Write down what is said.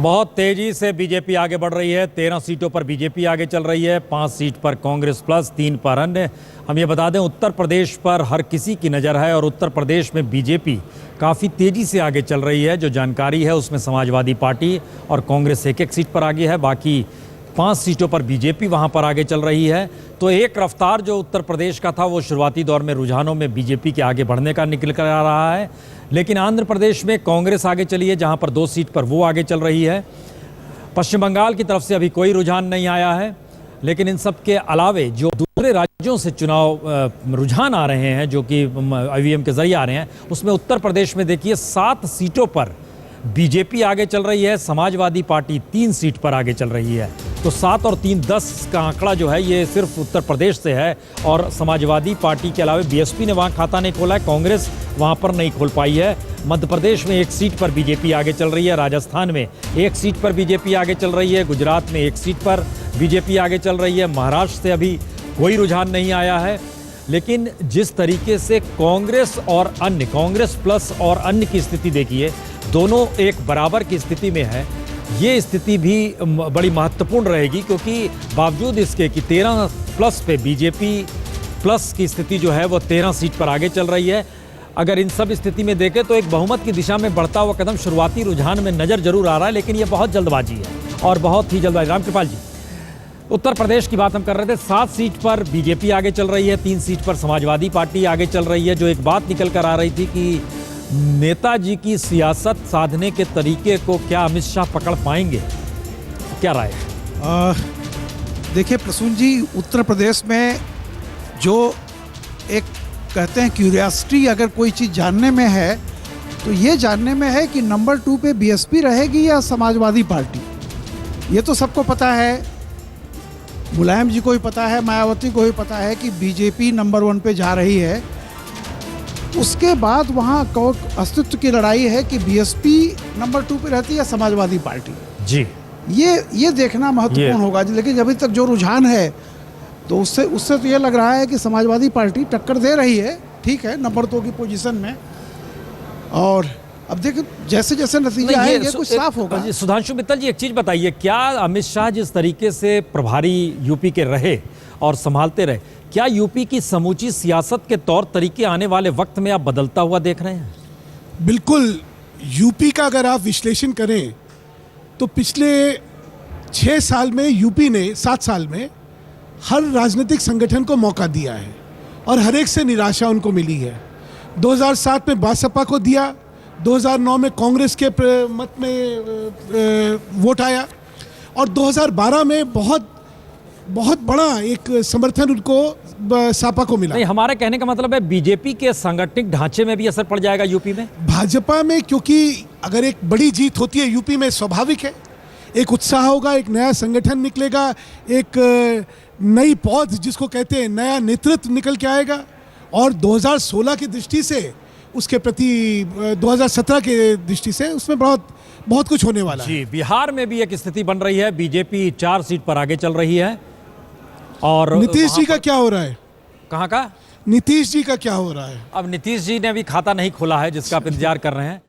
बहुत तेजी से बीजेपी आगे बढ़ रही है। 13 सीटों पर बीजेपी आगे चल रही है, 5 सीट पर कांग्रेस प्लस 3 पर अन्य। हम ये बता दें, उत्तर प्रदेश पर हर किसी की नज़र है और उत्तर प्रदेश में बीजेपी काफ़ी तेज़ी से आगे चल रही है। जो जानकारी है उसमें समाजवादी पार्टी और कांग्रेस एक एक सीट पर आगे है, बाकी 5 सीटों पर बीजेपी वहाँ पर आगे चल रही है। तो एक रफ्तार जो उत्तर प्रदेश का था वो शुरुआती दौर में रुझानों में बीजेपी के आगे बढ़ने का निकल कर आ रहा है, लेकिन आंध्र प्रदेश में कांग्रेस आगे चली है, जहाँ पर 2 सीट पर वो आगे चल रही है। पश्चिम बंगाल की तरफ से अभी कोई रुझान नहीं आया है, लेकिन इन सब के अलावे जो दूसरे राज्यों से चुनाव रुझान आ रहे हैं, जो कि ईवीएम के जरिए आ रहे हैं, उसमें उत्तर प्रदेश में देखिए 7 सीटों पर बीजेपी आगे चल रही है, समाजवादी पार्टी 3 सीट पर आगे चल रही है। तो 7 और 3 10 का आंकड़ा जो है ये सिर्फ उत्तर प्रदेश से है, और समाजवादी पार्टी के अलावा बीएसपी ने वहाँ खाता नहीं खोला है, कांग्रेस वहाँ पर नहीं खोल पाई है। मध्य प्रदेश में 1 सीट पर बीजेपी आगे चल रही है, राजस्थान में 1 सीट पर बीजेपी आगे चल रही है, गुजरात में 1 सीट पर बीजेपी आगे चल रही है, महाराष्ट्र से अभी कोई रुझान नहीं आया है। लेकिन जिस तरीके से कांग्रेस और अन्य, कांग्रेस प्लस और अन्य की स्थिति देखिए, दोनों एक बराबर की स्थिति में है। ये स्थिति भी बड़ी महत्वपूर्ण रहेगी, क्योंकि बावजूद इसके कि 13 प्लस पे बीजेपी प्लस की स्थिति जो है वो 13 सीट पर आगे चल रही है। अगर इन सब स्थिति में देखें तो एक बहुमत की दिशा में बढ़ता हुआ कदम शुरुआती रुझान में नज़र जरूर आ रहा है, लेकिन ये बहुत जल्दबाजी है और बहुत ही जल्दबाजी। रामकृपाल जी, उत्तर प्रदेश की बात हम कर रहे थे, 7 सीट पर बीजेपी आगे चल रही है, 3 सीट पर समाजवादी पार्टी आगे चल रही है। जो एक बात निकल कर आ रही थी कि नेताजी की सियासत साधने के तरीके को क्या अमित शाह पकड़ पाएंगे, क्या राय है? देखिए प्रसून जी, उत्तर प्रदेश में जो एक कहते हैं क्यूरियोसिटी अगर कोई चीज़ जानने में है तो ये जानने में है कि नंबर 2 पे बीएसपी रहेगी या समाजवादी पार्टी। ये तो सबको पता है, मुलायम जी को भी पता है, मायावती को भी पता है कि बीजेपी नंबर 1 पे जा रही है। उसके बाद वहाँ अस्तित्व की लड़ाई है कि बीएसपी नंबर 2 पे रहती है या समाजवादी पार्टी। जी, ये देखना महत्वपूर्ण होगा। लेकिन अभी तक जो रुझान है तो उससे तो ये लग रहा है कि समाजवादी पार्टी टक्कर दे रही है, ठीक है, नंबर 2 की पोजीशन में। और अब देखिए जैसे जैसे नतीजे आएंगे कुछ साफ होगा। सुधांशु मित्तल जी, एक चीज़ बताइए, क्या अमित शाह जिस तरीके से प्रभारी यूपी के रहे और संभालते रहे, क्या यूपी की समूची सियासत के तौर तरीके आने वाले वक्त में आप बदलता हुआ देख रहे हैं? बिल्कुल। यूपी का अगर आप विश्लेषण करें तो पिछले 6 साल में यूपी ने 7 साल में हर राजनीतिक संगठन को मौका दिया है और हर एक से निराशा उनको मिली है। 2007 में बसपा को दिया, 2009 में कांग्रेस के मत में वोट आया, और 2012 में बहुत बड़ा एक समर्थन उनको सपा को मिला। नहीं, हमारे कहने का मतलब है बीजेपी के सांगठनिक ढांचे में भी असर पड़ जाएगा यूपी में, भाजपा में, क्योंकि अगर एक बड़ी जीत होती है यूपी में, स्वाभाविक है एक उत्साह होगा, एक नया संगठन निकलेगा, एक नई पौध जिसको कहते हैं नया नेतृत्व निकल के आएगा। और 2016 की दृष्टि से उसके प्रति 2017 के दृष्टि से उसमें बहुत कुछ होने वाला है। जी, बिहार में भी एक स्थिति बन रही है, बीजेपी 4 सीट पर आगे चल रही है। और नीतीश जी का क्या हो रहा है? कहाँ का? नीतीश जी का क्या हो रहा है? अब नीतीश जी ने अभी खाता नहीं खोला है, जिसका आप इंतजार कर रहे हैं।